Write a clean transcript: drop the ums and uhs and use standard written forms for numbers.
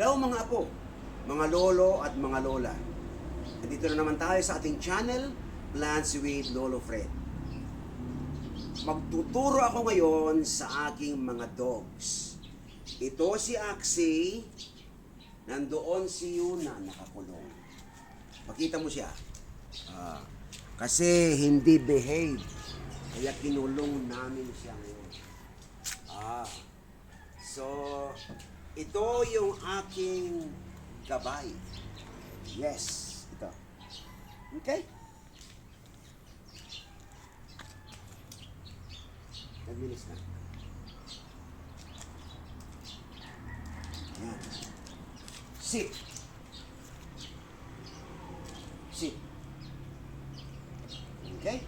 Hello mga apo, mga lolo at mga lola. Nandito na naman tayo sa ating channel, Plants with Lolo Fred. Magtuturo ako ngayon sa aking mga dogs. Ito si Axie, nandoon si Yuna nakakulong. Pakita mo siya. Kasi hindi behave, kaya kinulong namin siya ngayon. So, ito yung aking gabay. Yes, ito. Okay? Nagbilis na. Yan. Sit. Sit. Okay?